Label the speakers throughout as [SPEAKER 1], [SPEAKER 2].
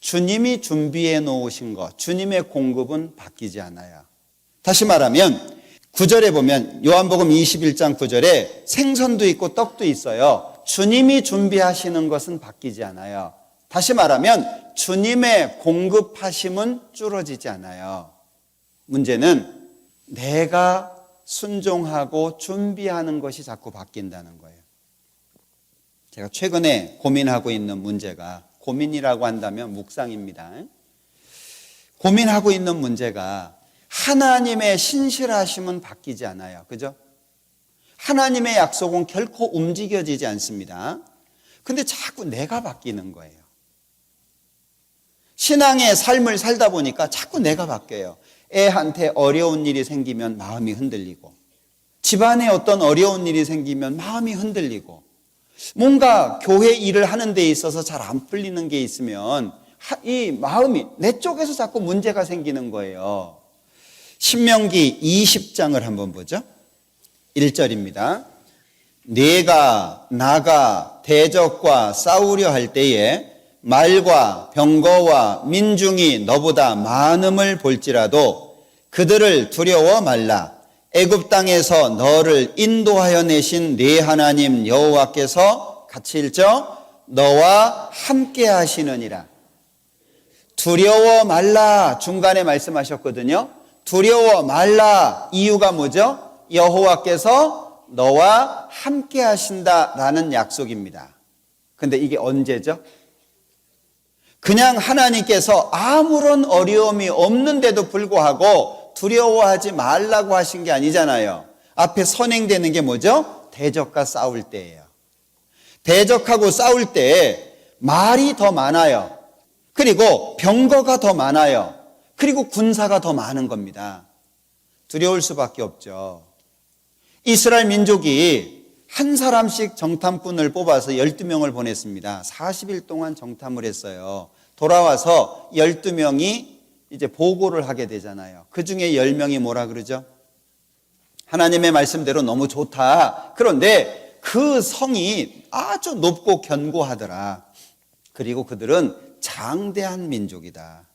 [SPEAKER 1] 주님이 준비해 놓으신 것, 주님의 공급은 바뀌지 않아요. 다시 말하면 9절에 보면 요한복음 21장 9절에 생선도 있고 떡도 있어요. 주님이 준비하시는 것은 바뀌지 않아요. 다시 말하면 주님의 공급하심은 줄어지지 않아요. 문제는 내가 순종하고 준비하는 것이 자꾸 바뀐다는 거예요. 제가 최근에 고민하고 있는 문제가, 고민이라고 한다면 묵상입니다. 고민하고 있는 문제가 하나님의 신실하심은 바뀌지 않아요. 그죠? 하나님의 약속은 결코 움직여지지 않습니다. 근데 자꾸 내가 바뀌는 거예요. 신앙의 삶을 살다 보니까 자꾸 내가 바뀌어요. 애한테 어려운 일이 생기면 마음이 흔들리고, 집안에 어떤 어려운 일이 생기면 마음이 흔들리고, 뭔가 교회 일을 하는 데 있어서 잘 안 풀리는 게 있으면 이 마음이 내 쪽에서 자꾸 문제가 생기는 거예요. 신명기 20장을 한번 보죠. 1절입니다. 네가 나가 대적과 싸우려 할 때에 말과 병거와 민중이 너보다 많음을 볼지라도 그들을 두려워 말라. 애굽 땅에서 너를 인도하여 내신 네 하나님 여호와께서 같이 읽죠. 너와 함께 하시느니라. 두려워 말라 중간에 말씀하셨거든요. 두려워 말라. 이유가 뭐죠? 여호와께서 너와 함께 하신다라는 약속입니다. 근데 이게 언제죠? 그냥 하나님께서 아무런 어려움이 없는데도 불구하고 두려워하지 말라고 하신 게 아니잖아요. 앞에 선행되는 게 뭐죠? 대적과 싸울 때예요. 대적하고 싸울 때 말이 더 많아요. 그리고 병거가 더 많아요. 그리고 군사가 더 많은 겁니다. 두려울 수밖에 없죠. 이스라엘 민족이 한 사람씩 정탐꾼을 뽑아서 12명을 보냈습니다. 40일 동안 정탐을 했어요. 돌아와서 12명이 이제 보고를 하게 되잖아요. 그 중에 10명이 뭐라 그러죠? 하나님의 말씀대로 너무 좋다. 그런데 그 성이 아주 높고 견고하더라. 그리고 그들은 장대한 민족이다.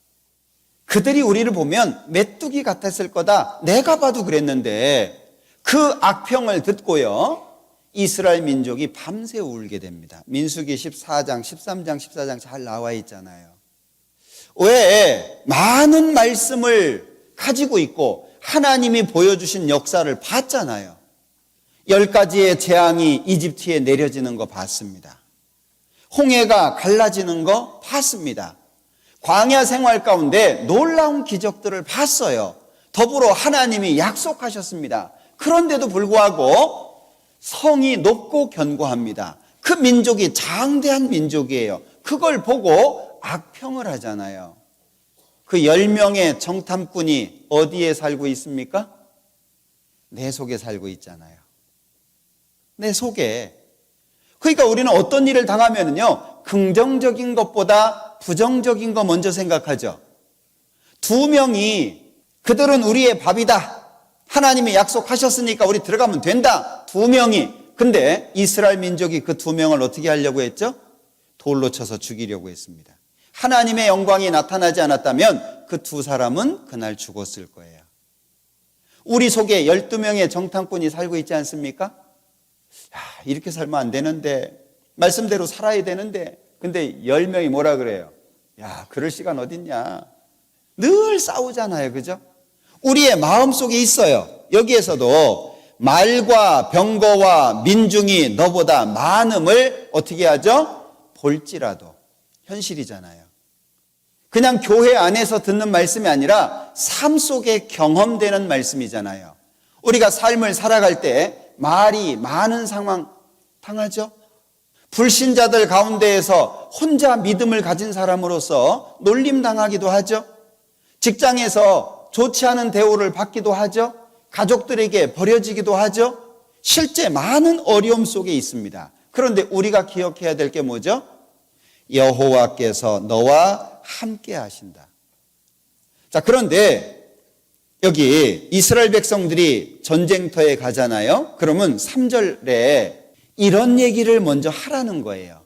[SPEAKER 1] 그들이 우리를 보면 메뚜기 같았을 거다. 내가 봐도 그랬는데 그 악평을 듣고요. 이스라엘 민족이 밤새 울게 됩니다. 민수기 14장, 13장, 14장 잘 나와 있잖아요. 왜 많은 말씀을 가지고 있고 하나님이 보여주신 역사를 봤잖아요. 10가지의 재앙이 이집트에 내려지는 거 봤습니다. 홍해가 갈라지는 거 봤습니다. 광야 생활 가운데 놀라운 기적들을 봤어요. 더불어 하나님이 약속하셨습니다. 그런데도 불구하고 성이 높고 견고합니다. 그 민족이 장대한 민족이에요. 그걸 보고 악평을 하잖아요. 그 10명의 정탐꾼이 어디에 살고 있습니까? 내 속에 살고 있잖아요. 내 속에. 그러니까 우리는 어떤 일을 당하면요, 긍정적인 것보다 부정적인 거 먼저 생각하죠. 2명이 그들은 우리의 밥이다. 하나님이 약속하셨으니까 우리 들어가면 된다. 2명이. 근데 이스라엘 민족이 그 2명을 어떻게 하려고 했죠? 돌로 쳐서 죽이려고 했습니다. 하나님의 영광이 나타나지 않았다면 그 2사람은 그날 죽었을 거예요. 우리 속에 12명의 정탐꾼이 살고 있지 않습니까? 이렇게 살면 안 되는데, 말씀대로 살아야 되는데, 근데 10명이 뭐라 그래요? 야, 그럴 시간 어딨냐? 늘 싸우잖아요. 그죠? 우리의 마음속에 있어요. 여기에서도 말과 병거와 민중이 너보다 많음을 어떻게 하죠? 볼지라도. 현실이잖아요. 그냥 교회 안에서 듣는 말씀이 아니라 삶 속에 경험되는 말씀이잖아요. 우리가 삶을 살아갈 때 말이 많은 상황 당하죠? 불신자들 가운데에서 혼자 믿음을 가진 사람으로서 놀림당하기도 하죠. 직장에서 좋지 않은 대우를 받기도 하죠. 가족들에게 버려지기도 하죠. 실제 많은 어려움 속에 있습니다. 그런데 우리가 기억해야 될 게 뭐죠? 여호와께서 너와 함께 하신다. 자, 그런데 여기 이스라엘 백성들이 전쟁터에 가잖아요. 그러면 3절에 이런 얘기를 먼저 하라는 거예요.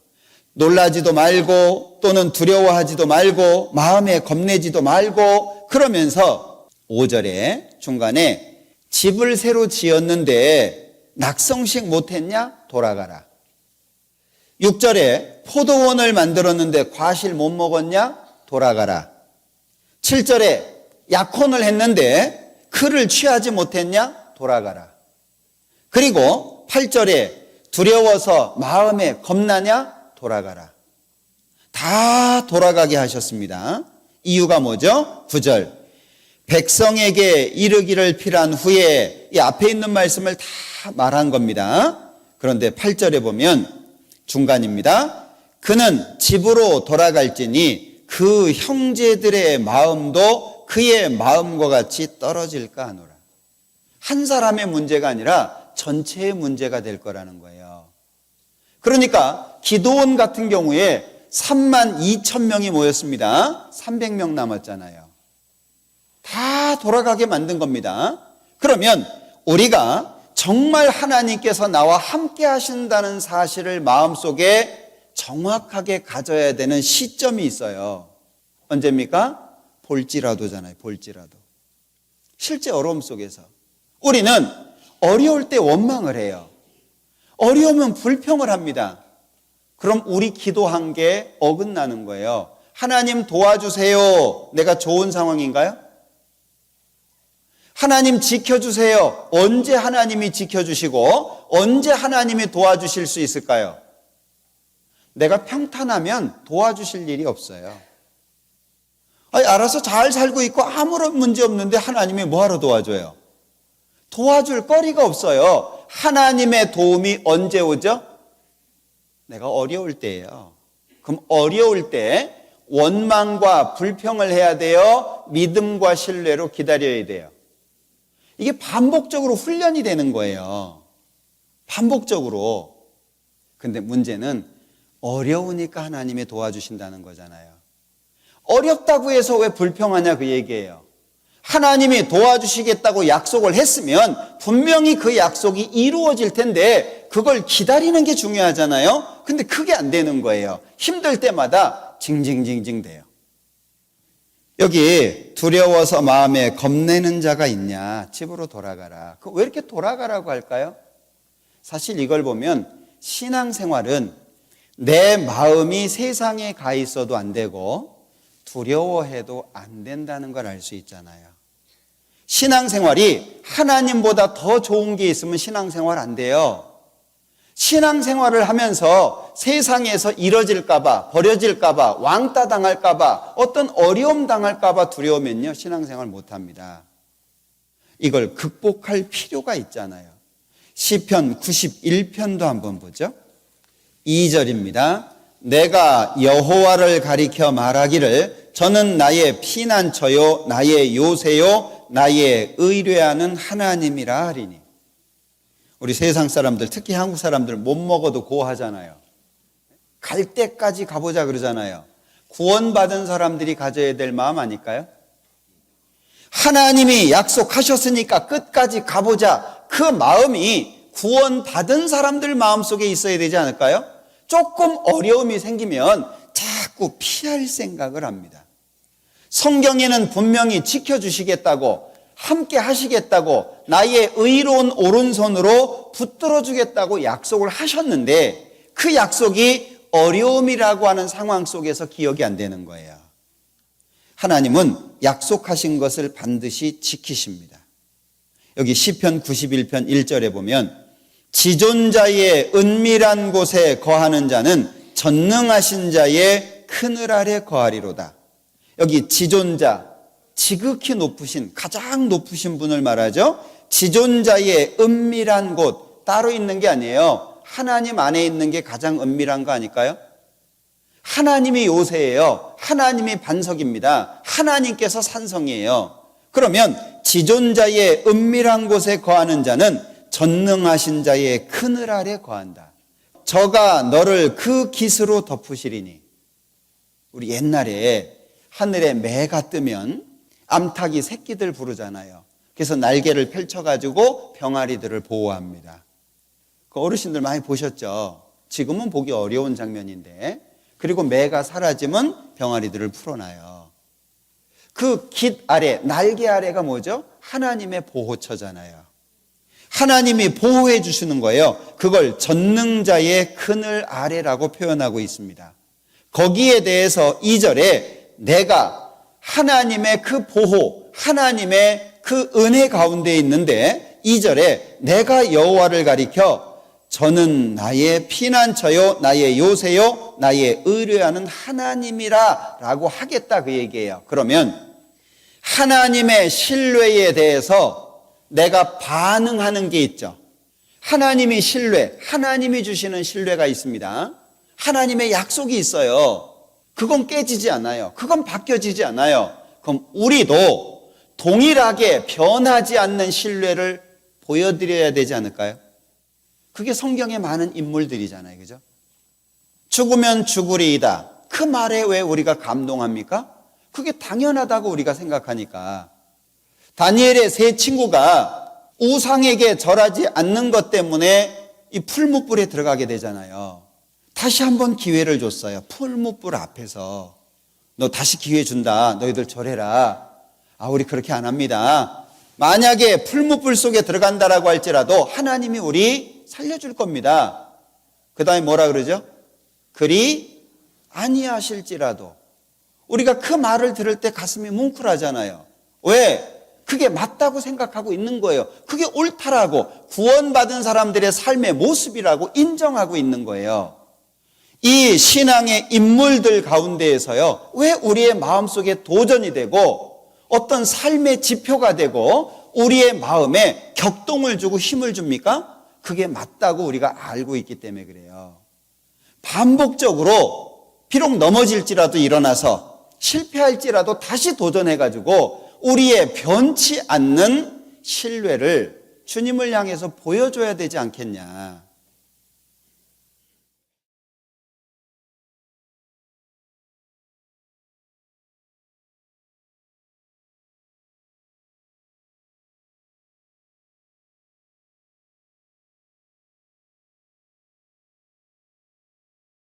[SPEAKER 1] 놀라지도 말고 또는 두려워하지도 말고 마음에 겁내지도 말고 그러면서 5절에 중간에 집을 새로 지었는데 낙성식 못했냐? 돌아가라. 6절에 포도원을 만들었는데 과실 못 먹었냐? 돌아가라. 7절에 약혼을 했는데 그를 취하지 못했냐? 돌아가라. 그리고 8절에 두려워서 마음에 겁나냐? 돌아가라. 다 돌아가게 하셨습니다. 이유가 뭐죠? 9절. 백성에게 이르기를 필요한 후에 이 앞에 있는 말씀을 다 말한 겁니다. 그런데 8절에 보면 중간입니다. 그는 집으로 돌아갈지니 그 형제들의 마음도 그의 마음과 같이 떨어질까 하노라. 한 사람의 문제가 아니라 전체의 문제가 될 거라는 거예요. 그러니까 기도원 같은 경우에 32,000명이 모였습니다. 300명 남았잖아요. 다 돌아가게 만든 겁니다. 그러면 우리가 정말 하나님께서 나와 함께 하신다는 사실을 마음속에 정확하게 가져야 되는 시점이 있어요. 언제입니까? 볼지라도잖아요. 볼지라도. 실제 어려움 속에서 우리는 어려울 때 원망을 해요. 어려우면 불평을 합니다. 그럼 우리 기도한 게 어긋나는 거예요. 하나님 도와주세요. 내가 좋은 상황인가요? 하나님 지켜주세요. 언제 하나님이 지켜주시고 언제 하나님이 도와주실 수 있을까요? 내가 평탄하면 도와주실 일이 없어요. 알아서 잘 살고 있고 아무런 문제 없는데 하나님이 뭐하러 도와줘요? 도와줄 거리가 없어요. 하나님의 도움이 언제 오죠? 내가 어려울 때예요. 그럼 어려울 때 원망과 불평을 해야 돼요? 믿음과 신뢰로 기다려야 돼요? 이게 반복적으로 훈련이 되는 거예요. 반복적으로. 근데 문제는 어려우니까 하나님이 도와주신다는 거잖아요. 어렵다고 해서 왜 불평하냐 그 얘기예요. 하나님이 도와주시겠다고 약속을 했으면 분명히 그 약속이 이루어질 텐데 그걸 기다리는 게 중요하잖아요. 근데 그게 안 되는 거예요. 힘들 때마다 징징징징 돼요. 여기 두려워서 마음에 겁내는 자가 있냐? 집으로 돌아가라. 왜 이렇게 돌아가라고 할까요? 사실 이걸 보면 신앙생활은 내 마음이 세상에 가 있어도 안 되고 두려워해도 안 된다는 걸 알 수 있잖아요. 신앙생활이 하나님보다 더 좋은 게 있으면 신앙생활 안 돼요. 신앙생활을 하면서 세상에서 이뤄질까봐, 버려질까봐, 왕따 당할까봐, 어떤 어려움 당할까봐 두려우면요, 신앙생활 못합니다. 이걸 극복할 필요가 있잖아요. 시편 91편도 한번 보죠. 2절입니다. 내가 여호와를 가리켜 말하기를 저는 나의 피난처요, 나의 요새요, 나의 의뢰하는 하나님이라 하리니. 우리 세상 사람들, 특히 한국 사람들 못 먹어도 고하잖아요. 갈 때까지 가보자 그러잖아요. 구원받은 사람들이 가져야 될 마음 아닐까요? 하나님이 약속하셨으니까 끝까지 가보자. 그 마음이 구원받은 사람들 마음속에 있어야 되지 않을까요? 조금 어려움이 생기면 자꾸 피할 생각을 합니다. 성경에는 분명히 지켜주시겠다고, 함께 하시겠다고, 나의 의로운 오른손으로 붙들어 주겠다고 약속을 하셨는데 그 약속이 어려움이라고 하는 상황 속에서 기억이 안 되는 거예요. 하나님은 약속하신 것을 반드시 지키십니다. 여기 시편 91편 1절에 보면 지존자의 은밀한 곳에 거하는 자는 전능하신 자의 그늘 아래 거하리로다. 여기 지존자, 지극히 높으신, 가장 높으신 분을 말하죠. 지존자의 은밀한 곳, 따로 있는 게 아니에요. 하나님 안에 있는 게 가장 은밀한 거 아닐까요? 하나님이 요새예요. 하나님이 반석입니다. 하나님께서 산성이에요. 그러면 지존자의 은밀한 곳에 거하는 자는 전능하신 자의 그늘 아래 거한다. 저가 너를 그 깃으로 덮으시리니. 우리 옛날에 하늘에 매가 뜨면 암탉이 새끼들 부르잖아요. 그래서 날개를 펼쳐가지고 병아리들을 보호합니다. 그 어르신들 많이 보셨죠? 지금은 보기 어려운 장면인데 그리고 매가 사라지면 병아리들을 풀어놔요. 그 깃 아래, 날개 아래가 뭐죠? 하나님의 보호처잖아요. 하나님이 보호해 주시는 거예요. 그걸 전능자의 그늘 아래라고 표현하고 있습니다. 거기에 대해서 2절에 내가 하나님의 그 보호, 하나님의 그 은혜 가운데 있는데 2절에 내가 여호와를 가리켜 저는 나의 피난처요 나의 요새요 나의 의뢰하는 하나님이라 라고 하겠다 그 얘기예요. 그러면 하나님의 신뢰에 대해서 내가 반응하는 게 있죠. 하나님이 신뢰, 하나님이 주시는 신뢰가 있습니다. 하나님의 약속이 있어요. 그건 깨지지 않아요. 그건 바뀌어지지 않아요. 그럼 우리도 동일하게 변하지 않는 신뢰를 보여드려야 되지 않을까요? 그게 성경에 많은 인물들이잖아요. 그죠? 죽으면 죽으리이다. 그 말에 왜 우리가 감동합니까? 그게 당연하다고 우리가 생각하니까. 다니엘의 세 친구가 우상에게 절하지 않는 것 때문에 이 풀무불에 들어가게 되잖아요. 다시 한번 기회를 줬어요. 풀무불 앞에서 너 다시 기회 준다. 너희들 절해라. 우리 그렇게 안 합니다. 만약에 풀무불 속에 들어간다라고 할지라도 하나님이 우리 살려줄 겁니다. 그 다음에 뭐라 그러죠? 그리 아니하실지라도. 우리가 그 말을 들을 때 가슴이 뭉클하잖아요. 왜? 그게 맞다고 생각하고 있는 거예요. 그게 옳다라고, 구원받은 사람들의 삶의 모습이라고 인정하고 있는 거예요. 이 신앙의 인물들 가운데에서요, 왜 우리의 마음속에 도전이 되고 어떤 삶의 지표가 되고 우리의 마음에 격동을 주고 힘을 줍니까? 그게 맞다고 우리가 알고 있기 때문에 그래요. 반복적으로 비록 넘어질지라도 일어나서 실패할지라도 다시 도전해가지고 우리의 변치 않는 신뢰를 주님을 향해서 보여줘야 되지 않겠냐.